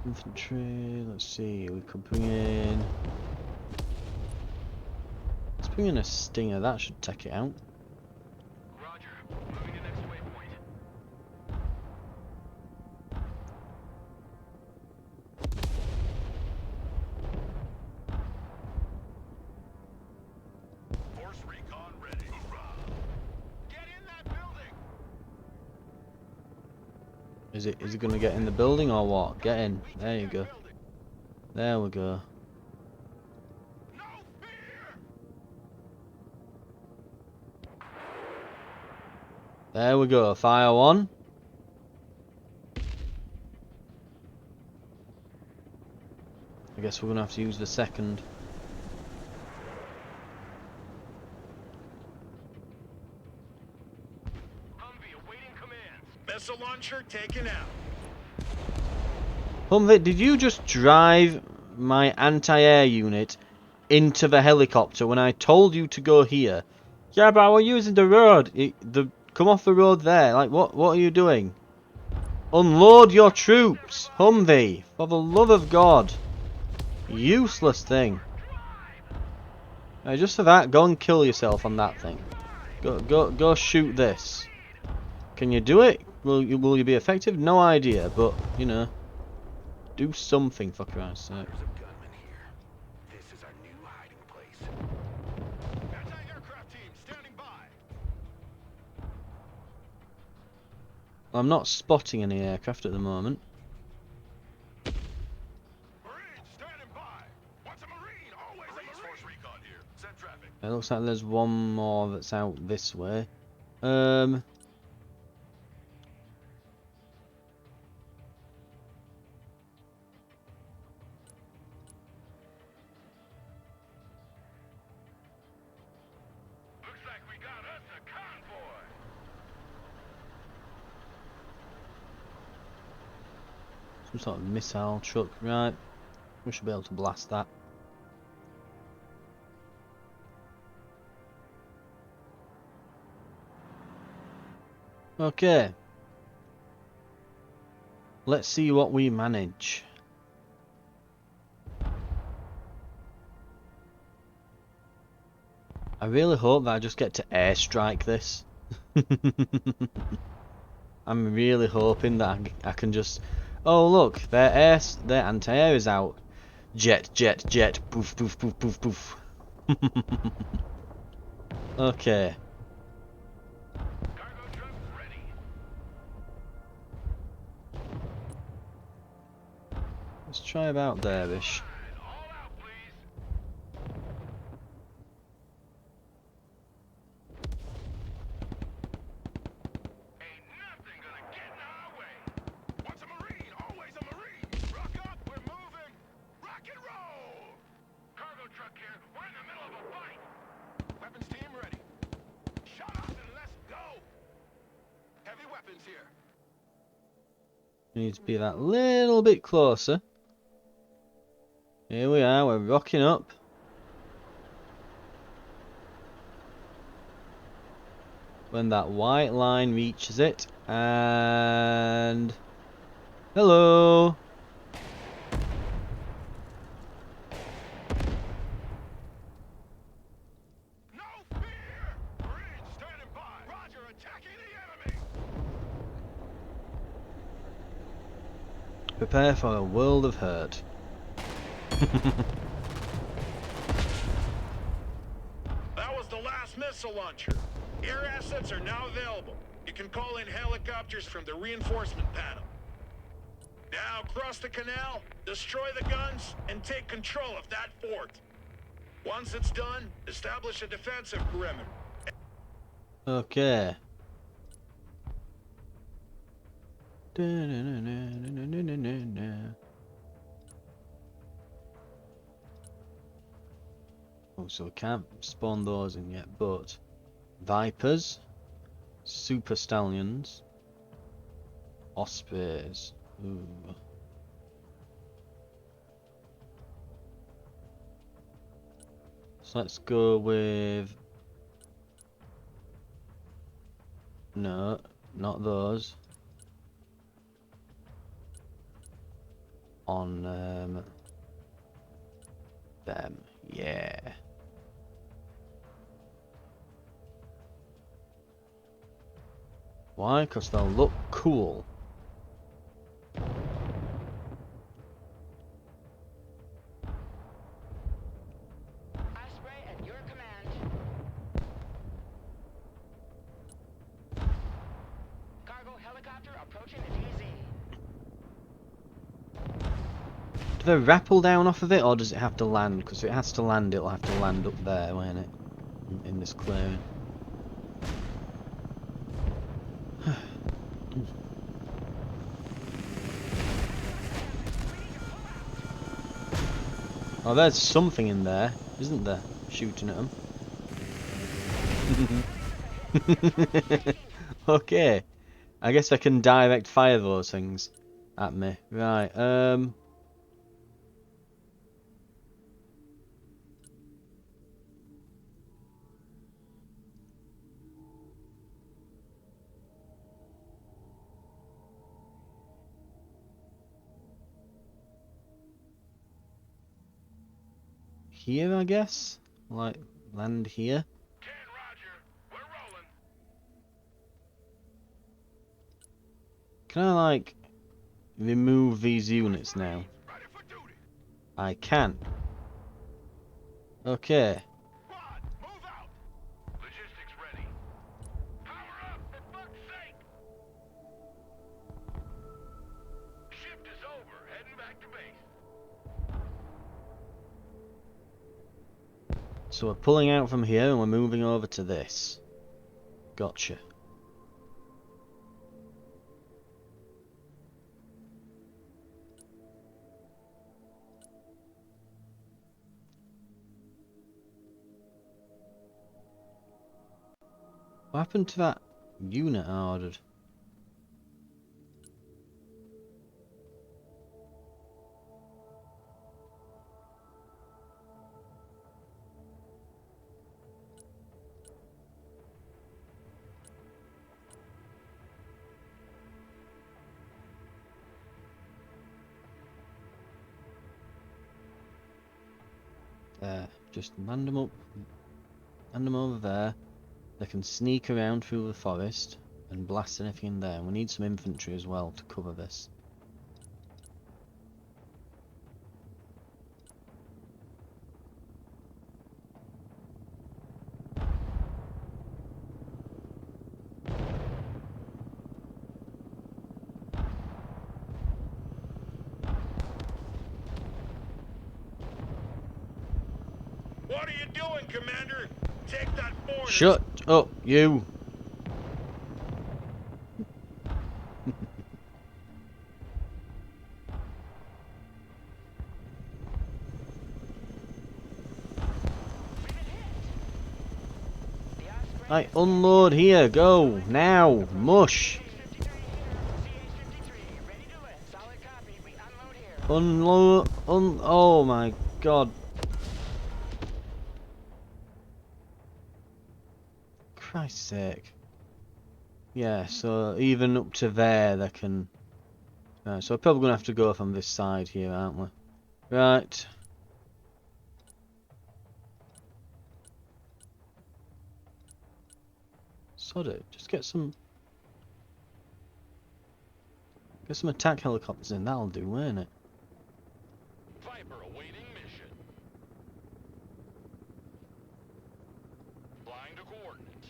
Infantry, let's see, we could bring in... Let's bring in a Stinger, that should take it out. Roger. Moving to next waypoint. Force recon ready. Hoorah. Get in that building. Is it gonna get in the building or what? Get in. We There you take go. that building. There we go. No fear. There we go. Fire 1. I guess we're gonna have to use the second. Humvee awaiting commands. Missile launcher taken out. Humvee, did you just drive my anti-air unit into the helicopter when I told you to go here? Yeah, but I was using the road. Come off the road there. Like, what are you doing? Unload your troops, Humvee, for the love of God. Useless thing. Right, just for that, go and kill yourself on that thing. Go shoot this. Can you do it? Will you be effective? No idea, but you know, do something for Christ's sake. There's a gunman here. This is our new hiding place. Anti-aircraft team standing by. I'm not spotting any aircraft at the moment. Marines standing by. What's a Marine? Always a Marine. Force recon here. Send traffic. It looks like there's one more that's out this way. Looks like we got us a convoy. Some sort of missile truck, right? We should be able to blast that. Okay. Let's see what we manage. I really hope that I just get to airstrike this. I'm really hoping that I can just... Oh look, their anti-air is out. Jet, poof, poof, poof, poof, poof. Okay. Cargo truck ready. Let's try about there-ish. All out, please. happens here. We need to be that little bit closer. Here we are, we're rocking up. When that white line reaches it, and hello. No fear! Marines standing by! Roger, attacking the enemy! Prepare for a world of hurt. That was the last missile launcher. Air assets are now available. You can call in helicopters from the reinforcement panel. Now cross the canal, destroy the guns, and take control of that fort. Once it's done, establish a defensive perimeter. Okay. Oh, so we can't spawn those in yet, but Vipers, Super Stallions, Ospreys. Ooh. So let's go with... No, not those. On them, yeah. Why? Because they'll look cool. Osprey at your command. Cargo helicopter approaching the DZ. Do they rappel down off of it, or does it have to land? Because if it has to land, it'll have to land up there, won't it? In this clearing. Oh, there's something in there, isn't there? Shooting at them. Okay. I guess I can direct fire those things at me. Right, here, I guess? Like, land here? 10 Roger, we're rolling. Can I, like, remove these units now? Ready for duty. I can. Okay. Squad, move out. Logistics ready. Power up, for fuck's sake. Shift is over, heading back to base. So we're pulling out from here and we're moving over to this. Gotcha. What happened to that unit I ordered? There, just land them up, land them over there. They can sneak around through the forest and blast anything in there. We need some infantry as well to cover this. What are you doing, Commander? Take that fort. Shut up, you! The Osprey Right, unload here, go, now, mush! Unload. Oh my god. Christ's sake. Yeah, so even up to there they can... Right, so we're probably going to have to go from this side here, aren't we? Right. Sod it. Just get some attack helicopters in, that'll do, won't it? Viper awaiting mission. Flying to coordinates.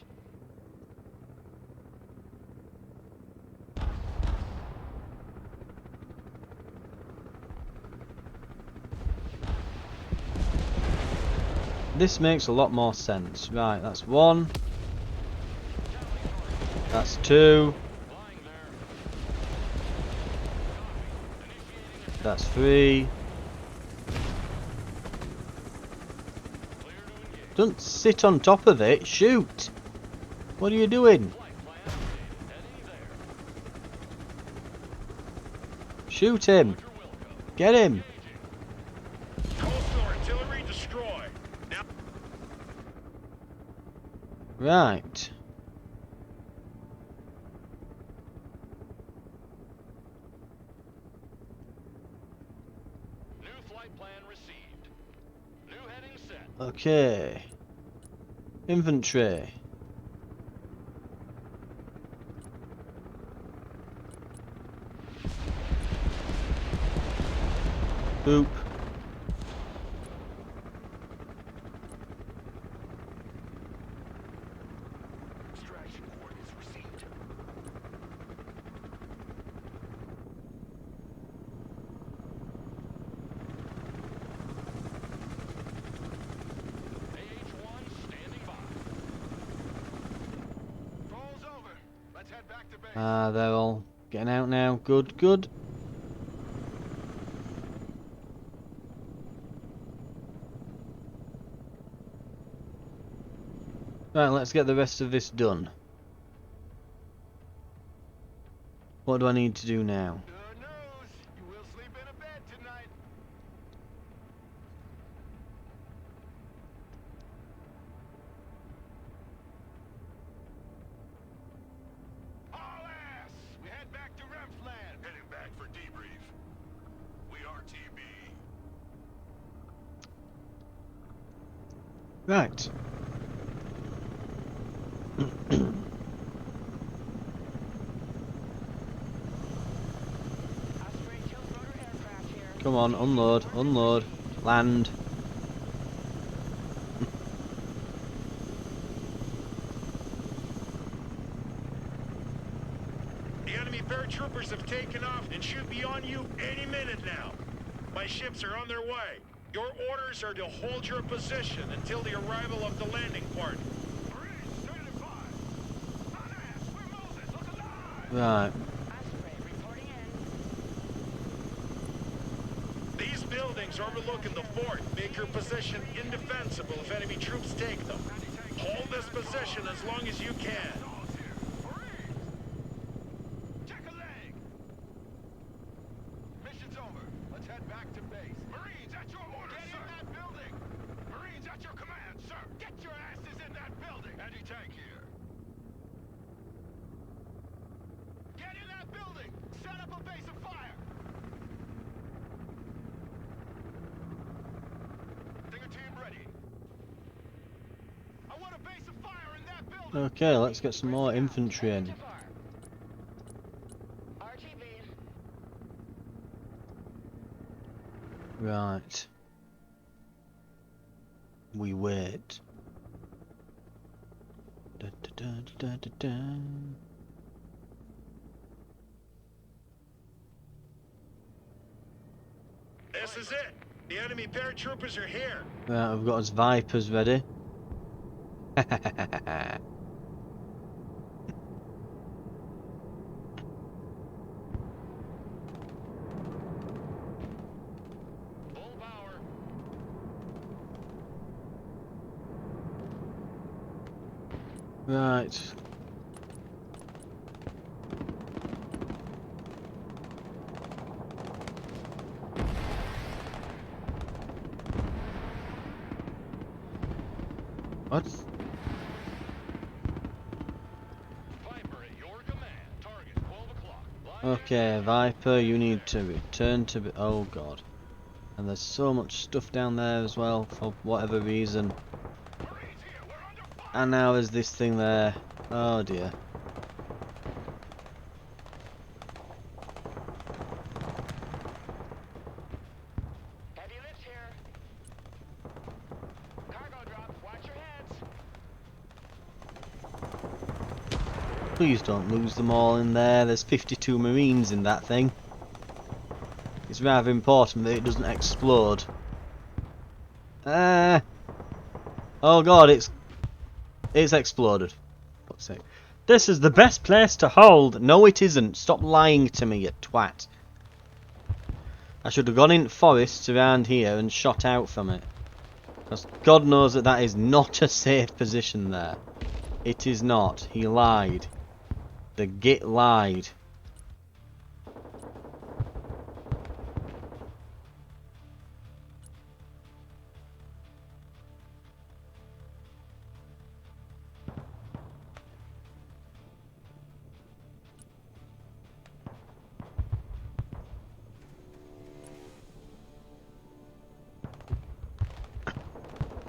This makes a lot more sense. Right, that's one. That's two. Flying there. That's three. Clear to engage. Don't sit on top of it. Shoot! What are you doing? Flight plan updated. Heading there. Shoot him! Roger Wilco. Get him! Engaging. Coastal artillery destroyed. Now, Right. New flight plan received. New heading set. Okay. Infantry. Boop. Extraction coordinates received. AH-1 standing by. Patrol's over. Let's head back to base. Ah, they're all getting out now. Good, good. Right, let's get the rest of this done. What do I need to do now? Good news. You will sleep in a bed tonight. All ass! We head back to Rempsland. Heading back for debrief. We RTB. Right. Osprey tiltrotor aircraft here. Come on, unload, unload, land. the enemy paratroopers have taken off and should be on you any minute now. My ships are on their way. Your orders are to hold your position until the arrival of the landing party. Marines, standing by. On ass, we're moving. Look alive. Right. Osprey reporting in. These buildings overlooking the fort make your position indefensible if enemy troops take them. Hold this position as long as you can. Dolls here. Marines! Check a leg. Mission's over. Let's head back to base. Marines, at your orders, sir. Get in that building. Marines, at your command, sir. Get your asses in that building. Anti-tank here. Get in that building. Set up a base of fire. Stinger team ready. I want a base of fire in that building. Okay, let's get some more infantry in. RTB. Right. We wait. Da, da, da, da, da, da. This is it. The enemy paratroopers are here. Right, we've got his Vipers ready. Full power. Right. What? Viper at your command. Target 12 o'clock. Okay, Viper, you need to return to... Oh god. And there's so much stuff down there as well, for whatever reason. Marines here. We're under fire. And now there's this thing there. Oh dear. Heavy lift here. Cargo drop. Watch your heads. Please don't lose them all in there. There's 52 Marines in that thing. It's rather important that it doesn't explode. Oh god, it's exploded. Fuck's sake. This is the best place to hold. No, it isn't. Stop lying to me, you twat. I should have gone in forests around here and shot out from it. Because God knows that that is not a safe position there. It is not. He lied. The git lied.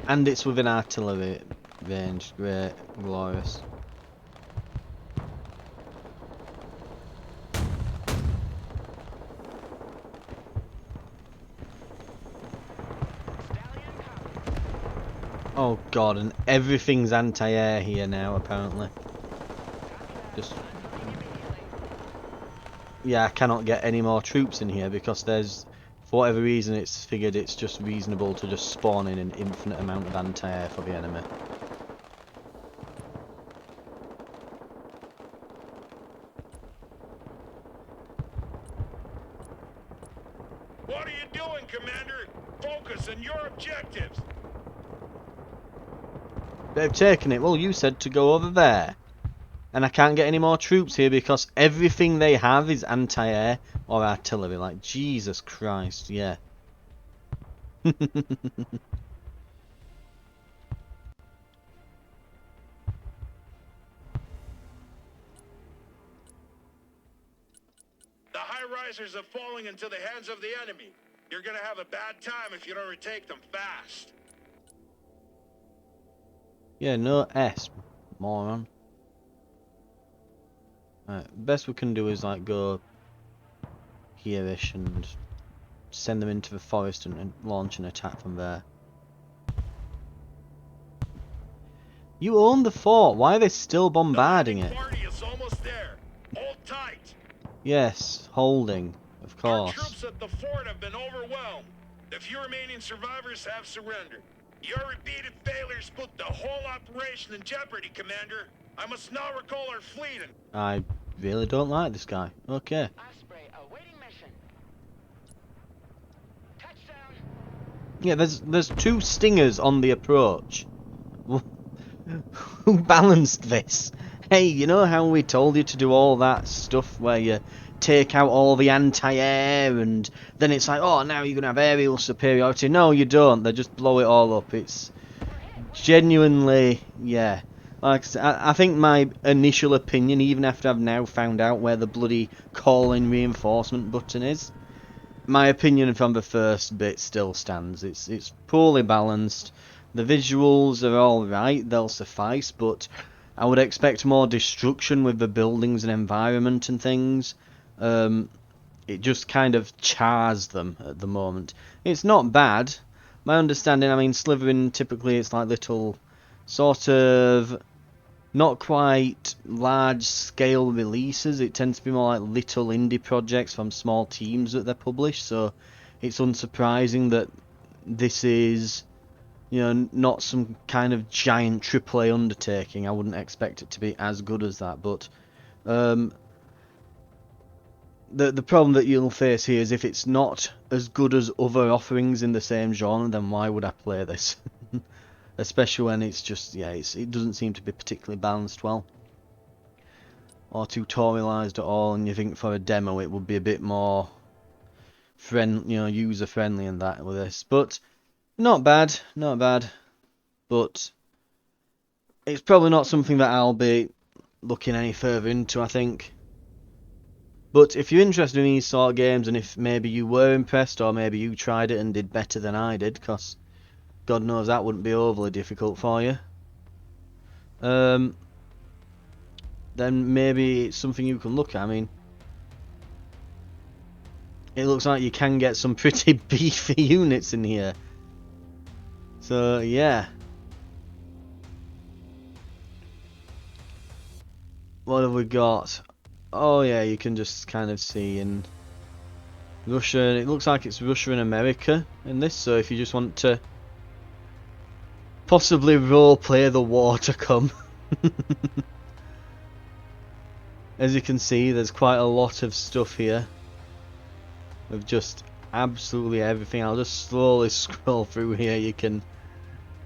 And it's within artillery range. Great. Glorious. Stallion copy. Oh god, and everything's anti-air here now apparently. Just Immediately. yeah, I cannot get any more troops in here because there's, for whatever reason, it's figured it's just reasonable to just spawn in an infinite amount of anti-air for the enemy. What are you doing, Commander? Focus on your objectives. They've taken it. Well, you said to go over there. And I can't get any more troops here because everything they have is anti-air or artillery. Like, Jesus Christ, yeah. The high-risers are falling into the hands of the enemy. You're gonna have a bad time if you don't retake them fast. Yeah, no S, moron. Right, best we can do is like go here-ish and send them into the forest and launch an attack from there. You own the fort. Why are they still bombarding The it? party is almost there. Hold tight. Yes, holding, of Our course. troops at the fort have been overwhelmed. The few remaining survivors have surrendered. Your repeated failures put the whole operation in jeopardy, Commander. I must now recall our fleet and... I really don't like this guy. Okay. Osprey awaiting mission. Touchdown. Yeah, there's two stingers on the approach. Who balanced this? Hey, you know how we told you to do all that stuff where you take out all the anti-air and then it's like, oh, now you're going to have aerial superiority. No, you don't. They just blow it all up. It's genuinely, yeah. Like I said, I think my initial opinion, even after I've now found out where the bloody call-in reinforcement button is, my opinion from the first bit still stands. It's poorly balanced. The visuals are alright, they'll suffice, but I would expect more destruction with the buildings and environment and things. It just kind of chars them at the moment. It's not bad. My understanding, I mean, Slytherin typically it's like little sort of not quite large scale releases. It tends to be more like little indie projects from small teams that they publish, so it's unsurprising that this is, you know, not some kind of giant AAA undertaking. I wouldn't expect it to be as good as that, but the problem that you'll face here is if it's not as good as other offerings in the same genre, then why would I play this? Especially when it's just, yeah, it doesn't seem to be particularly balanced well. Or tutorialized at all, and you think for a demo it would be a bit more user friendly and that with this. But not bad, not bad. But it's probably not something that I'll be looking any further into, I think. But if you're interested in these sort of games, and if maybe you were impressed, or maybe you tried it and did better than I did, because God knows that wouldn't be overly difficult for you, then maybe it's something you can look at. I mean, it looks like you can get some pretty beefy units in here. So, yeah. What have we got? Oh yeah, you can just kind of see in Russia, it looks like it's Russia and America in this, so if you just want to possibly roleplay the war to come. As you can see, there's quite a lot of stuff here with just absolutely everything. I'll just slowly scroll through here. You can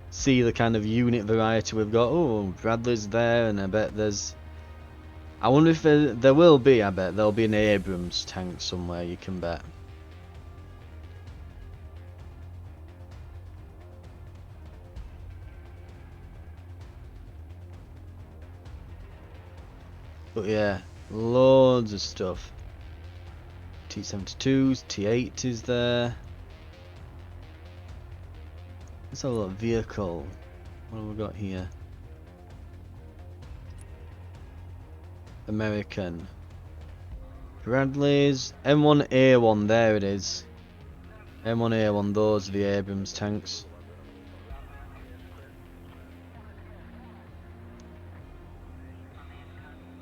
see the kind of unit variety we've got. Oh, Bradley's there, and I bet there's... I wonder if there will be, I bet there'll be an Abrams tank somewhere, you can bet. But yeah, loads of stuff. T-72s, T-80s there. Let's have a look. Vehicle. What have we got here? American. Bradley's. M1A1, there it is. M1A1, those are the Abrams tanks.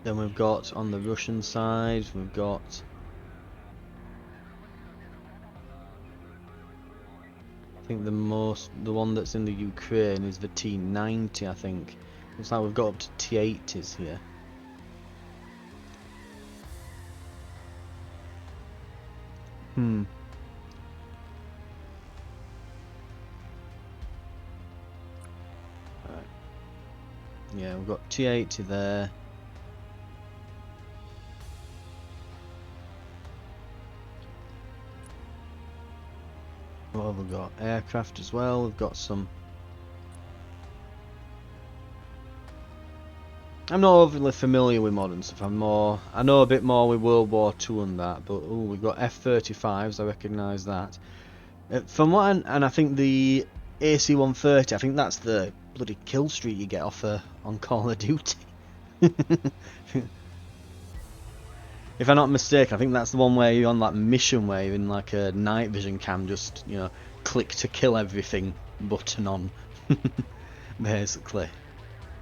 Then we've got on the Russian side, we've got I think the one that's in the Ukraine is the T90, I think. Looks like we've got up to T80s here. Right. Yeah, we've got T80 there. What have we got? Aircraft as well. We've got some. I'm not overly familiar with modern stuff. I know a bit more with World War II and that. But oh, we've got F-35s. I recognise that. From what and I think the AC-130. I think that's the bloody kill streak you get off on Call of Duty. If I'm not mistaken, I think that's the one where you're on that mission where you're in like a night vision cam, just, you know, click to kill everything button on, basically.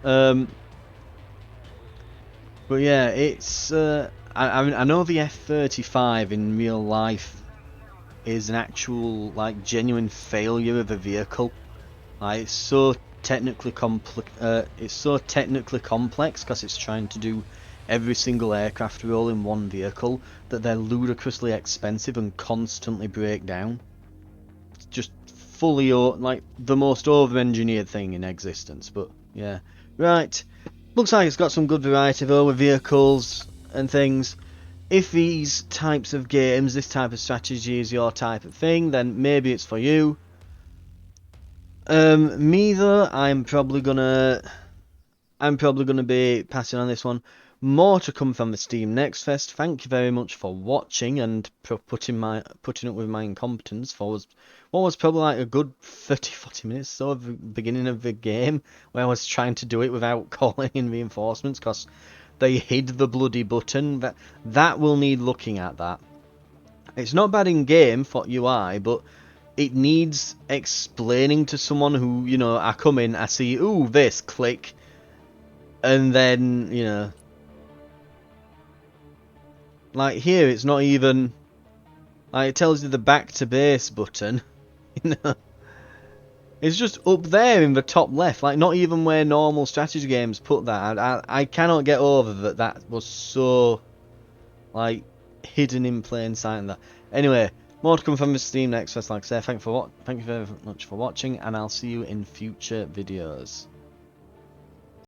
But yeah, it's I know the F-35 in real life is an actual, like, genuine failure of a vehicle. Like, it's so technically complex because it's trying to do every single aircraft role in one vehicle that they're ludicrously expensive and constantly break down. It's just fully like the most over-engineered thing in existence. But yeah, right. Looks like it's got some good variety though with vehicles and things. If these types of games, this type of strategy is your type of thing, then maybe it's for you. Me though, I'm probably gonna be passing on this one. More to come from the Steam Next Fest. Thank you very much for watching and putting up with my incompetence for what was probably like a good 30-40 minutes so of the beginning of the game, where I was trying to do it without calling in reinforcements because they hid the bloody button. That will need looking at. That it's not bad in game for UI, but it needs explaining to someone who, you know, I come in, I see, ooh, this, click, and then, you know, like here it's not even, like, it tells you the back to base button, you know, it's just up there in the top left, like not even where normal strategy games put that. I cannot get over that was so, like, hidden in plain sight and that. Anyway, more to come from the Steam Next Fest. Like I say, thank you very much for watching, and I'll see you in future videos.